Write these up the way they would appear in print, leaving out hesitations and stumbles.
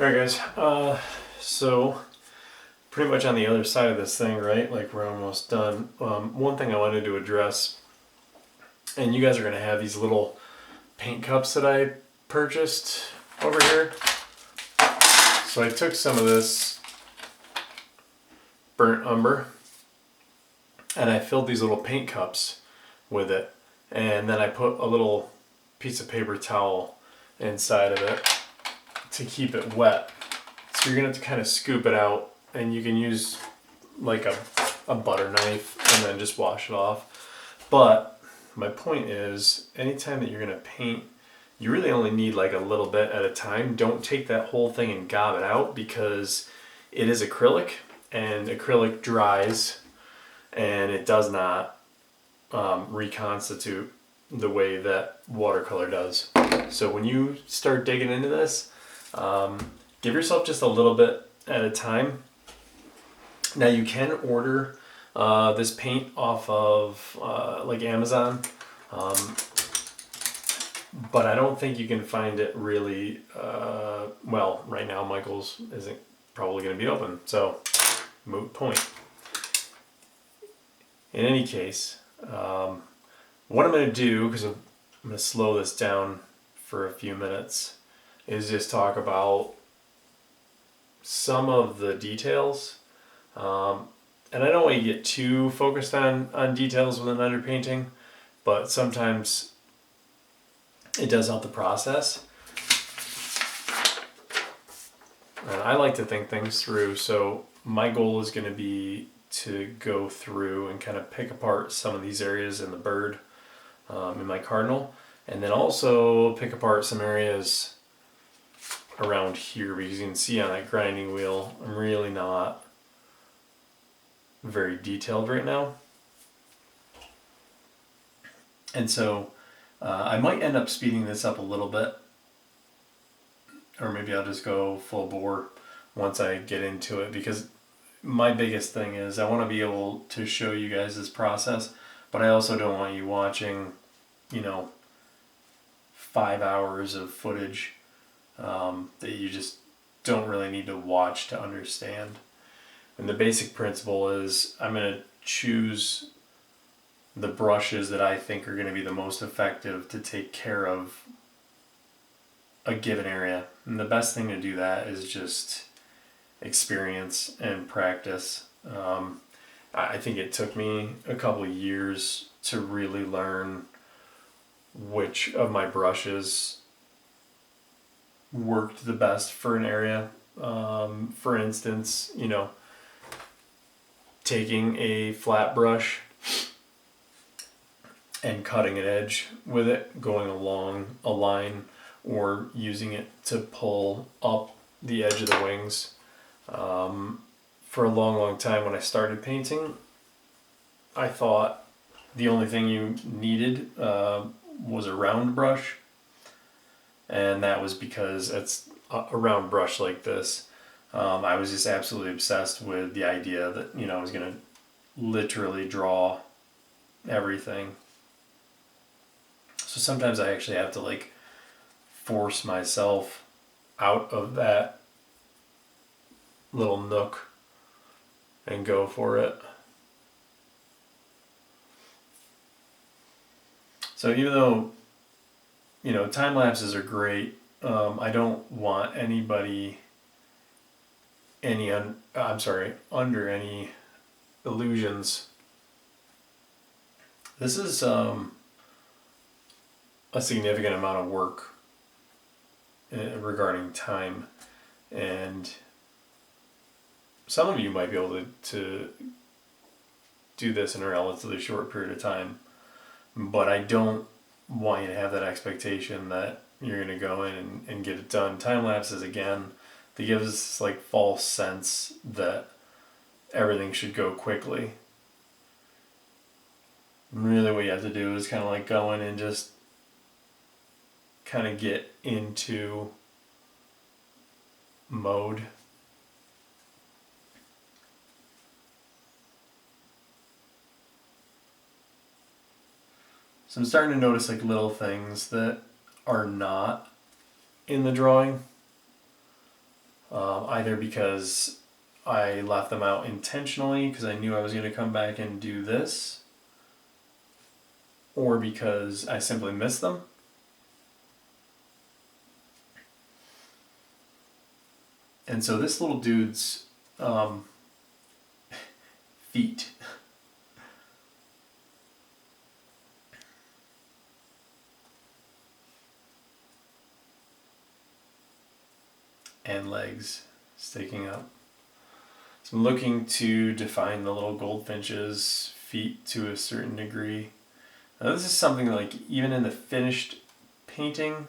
Alright guys, so pretty much on the other side of this thing, right? Like we're almost done. One thing I wanted to address, and you guys are going to have these little paint cups that I purchased over here. So I took some of this burnt umber and I filled these little paint cups with it. And then I put a little piece of paper towel inside of it to keep it wet. So you're gonna have to kind of scoop it out, and you can use like a butter knife and then just wash it off. But my point is, anytime that you're gonna paint, you really only need like a little bit at a time. Don't take that whole thing and gob it out, because it is acrylic and acrylic dries and it does not reconstitute the way that watercolor does. So when you start digging into this, give yourself just a little bit at a time. Now you can order this paint off of like Amazon, but I don't think you can find it really well right now. Michael's isn't probably going to be open, so moot point. In any case, what I'm going to do, because I'm going to slow this down for a few minutes, is just talk about some of the details. And I don't want to get too focused on details with an underpainting, but sometimes it does help the process. And I like to think things through, so my goal is going to be to go through and kind of pick apart some of these areas in the bird, in my cardinal, and then also pick apart some areas around here, because you can see on that grinding wheel I'm really not very detailed right now. And so I might end up speeding this up a little bit, or maybe I'll just go full bore once I get into it, because my biggest thing is I want to be able to show you guys this process, but I also don't want you watching, 5 hours of footage that you just don't really need to watch to understand. And the basic principle is I'm going to choose the brushes that I think are going to be the most effective to take care of a given area. And the best thing to do that is just experience and practice. I think it took me a couple of years to really learn which of my brushes worked the best for an area. For instance, taking a flat brush and cutting an edge with it, going along a line, or using it to pull up the edge of the wings. For a long time when I started painting, I thought the only thing you needed was a round brush, and that was because it's a round brush like this. I was just absolutely obsessed with the idea that I was going to literally draw everything. So sometimes I actually have to force myself out of that little nook and go for it. So even though time lapses are great, I don't want anybody under any illusions. This is a significant amount of work regarding time, and some of you might be able to do this in a relatively short period of time, but I don't want you to have that expectation that you're going to go in and get it done. Time lapses, again, they give us this false sense that everything should go quickly. Really what you have to do is kind of go in and just kind of get into mode. So I'm starting to notice little things that are not in the drawing. either because I left them out intentionally because I knew I was going to come back and do this, or because I simply missed them. And so this little dude's feet and legs sticking up. So I'm looking to define the little goldfinch's feet to a certain degree. Now this is something like even in the finished painting,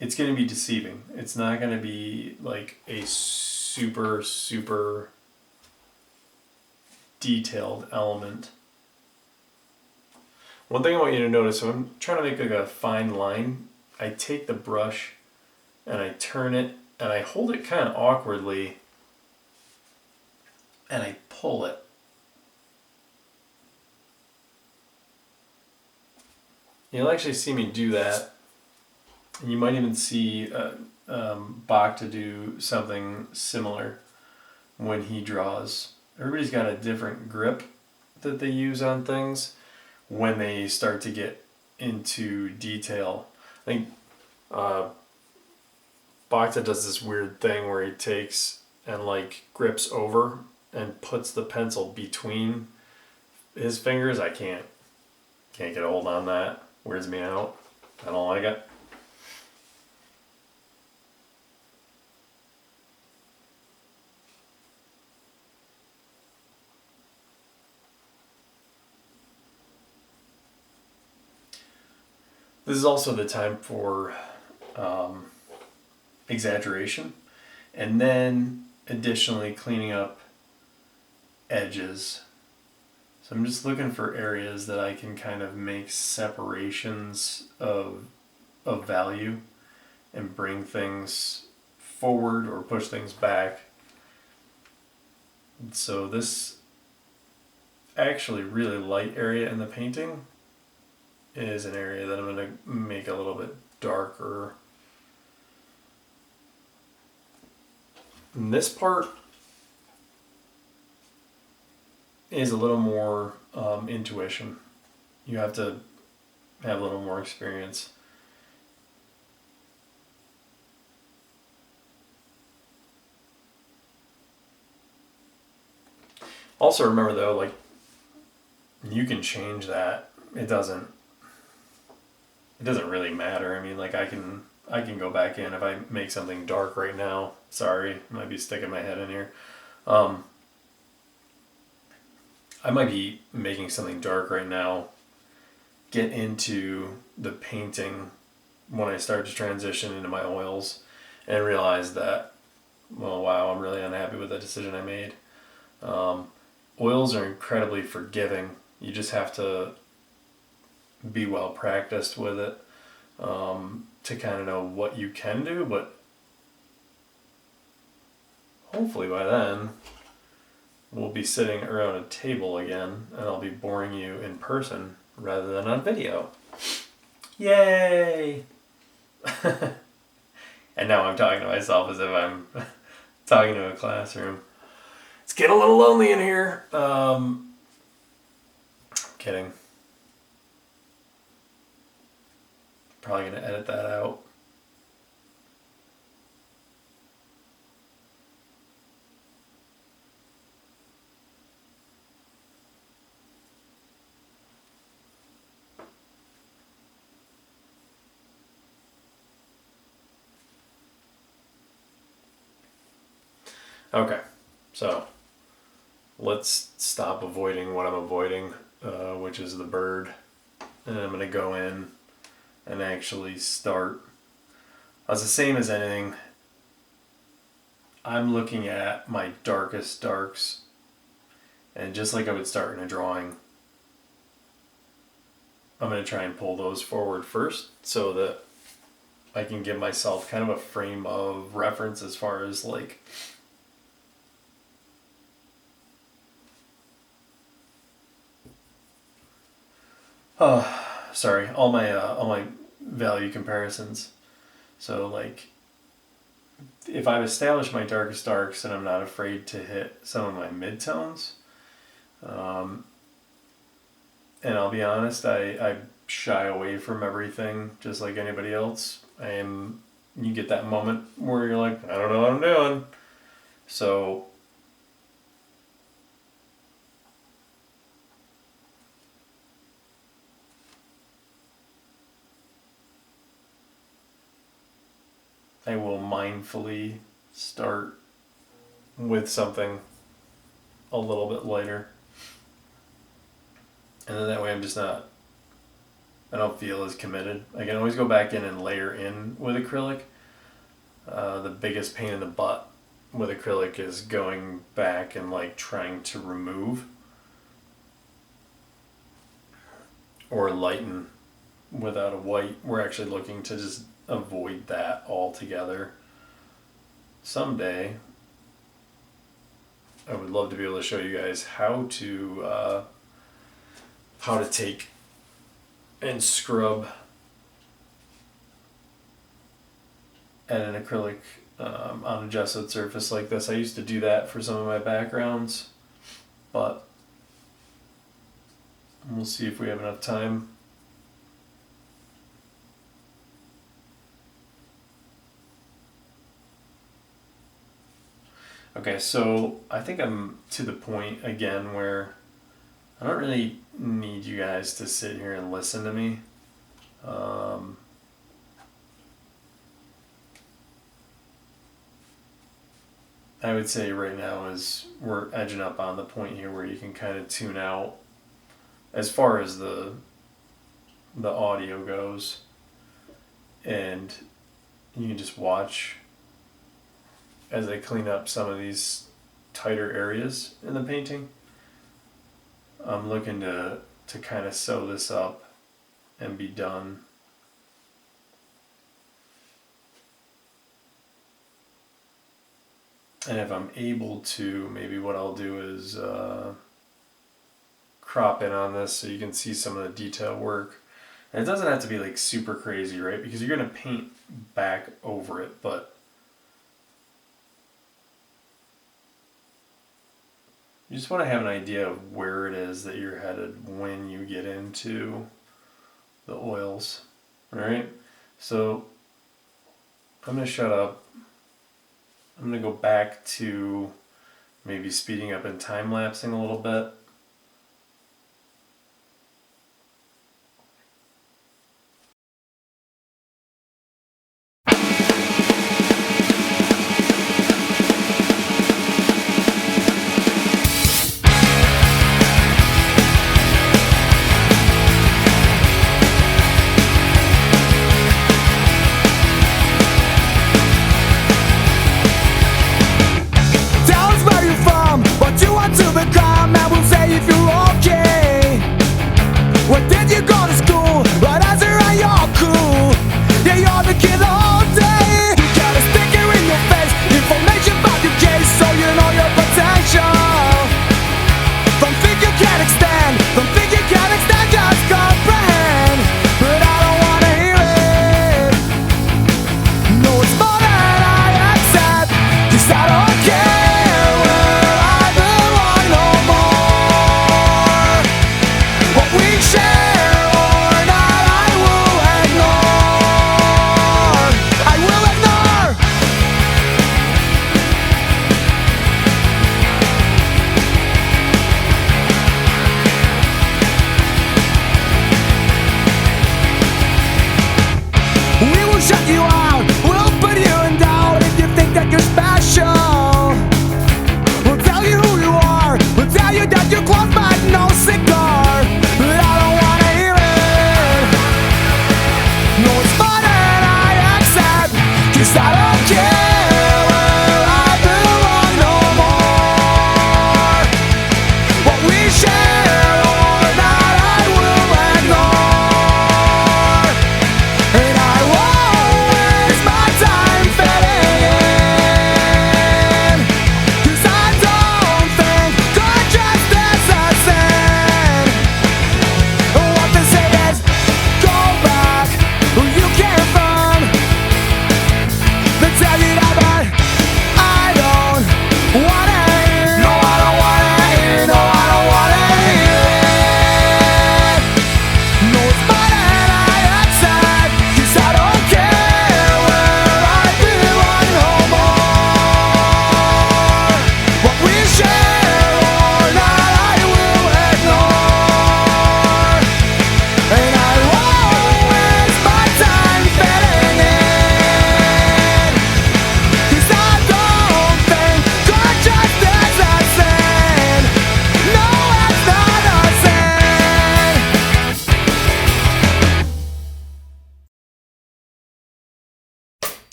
it's going to be deceiving. It's not going to be like a super detailed element. One thing I want you to notice, so I'm trying to make like a fine line, I take the brush and I turn it and I hold it kind of awkwardly and I pull it. You'll actually see me do that, and you might even see Bach to do something similar when he draws. Everybody's got a different grip that they use on things when they start to get into detail. I think Bach does this weird thing where he takes and like grips over and puts the pencil between his fingers. I can't get a hold on that. Weirds me out. I don't like it. This is also the time for exaggeration, and then additionally cleaning up edges. So I'm just looking for areas that I can kind of make separations of value and bring things forward or push things back. So this actually really light area in the painting is an area that I'm going to make a little bit darker. And this part is a little more intuition. You have to have a little more experience. Also remember though, like, you can change that. It doesn't really matter. I mean, like, I can go back in if I make something dark right now. Sorry, I might be sticking my head in here. I might be making something dark right now, get into the painting when I start to transition into my oils and realize that, well, wow, I'm really unhappy with the decision I made. Oils are incredibly forgiving. You just have to be well practiced with it to kind of know what you can do, but hopefully by then we'll be sitting around a table again and I'll be boring you in person rather than on video. Yay! And now I'm talking to myself as if I'm talking to a classroom. It's getting a little lonely in here. Kidding. Probably going to edit that out. Okay, so let's stop avoiding what I'm avoiding, which is the bird. And I'm going to go in and actually start. As the same as anything, I'm looking at my darkest darks, and just like I would start in a drawing, I'm going to try and pull those forward first so that I can give myself kind of a frame of reference as far as like all my value comparisons. So like if I've established my darkest darks and I'm not afraid to hit some of my midtones, and I'll be honest, I shy away from everything just like anybody else. You get that moment where you're like, I don't know what I'm doing. So I will mindfully start with something a little bit lighter. And then that way I don't feel as committed. I can always go back in and layer in with acrylic. The biggest pain in the butt with acrylic is going back and like trying to remove or lighten without a white. We're actually looking to just avoid that altogether. Someday I would love to be able to show you guys how to take and scrub at an acrylic on a gessoed surface like this. I used to do that for some of my backgrounds, but we'll see if we have enough time. Okay, so I think I'm to the point again where I don't really need you guys to sit here and listen to me. I would say right now is we're edging up on the point here where you can kind of tune out as far as the audio goes, and you can just watch as I clean up some of these tighter areas in the painting. I'm looking to kind of sew this up and be done. And if I'm able to, maybe what I'll do is crop in on this so you can see some of the detail work. And it doesn't have to be like super crazy, right? Because you're going to paint back over it, but you just want to have an idea of where it is that you're headed when you get into the oils. Alright, so I'm going to shut up. I'm going to go back to maybe speeding up and time-lapsing a little bit.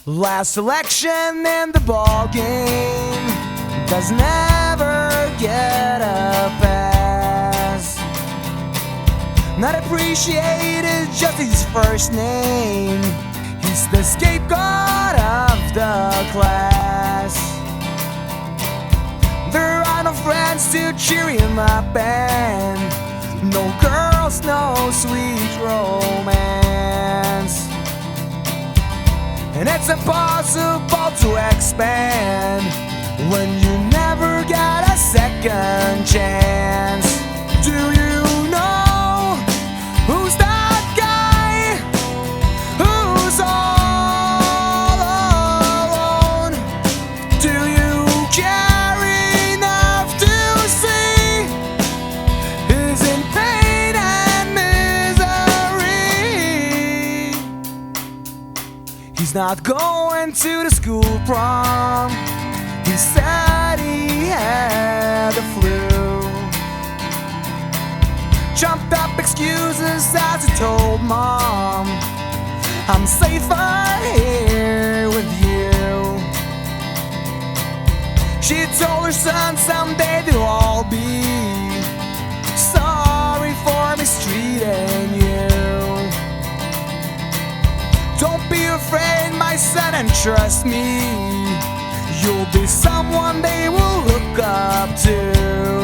Last selection in the ball game, doesn't ever get a pass. Not appreciated, just his first name. He's the scapegoat of the class. There are no friends to cheer him up, and no girls, no sweet romance. And it's impossible to expand when you never get a second chance. Do you know who's that guy who's all alone? Do you care enough to see he's in pain and misery? He's not going to the school prom. He said he had the flu. Trumped up excuses as he told Mom, I'm safer here with you. She told her son someday they'll all be sorry for mistreating you. Don't be afraid, my son, and trust me, you'll be someone they will look up to.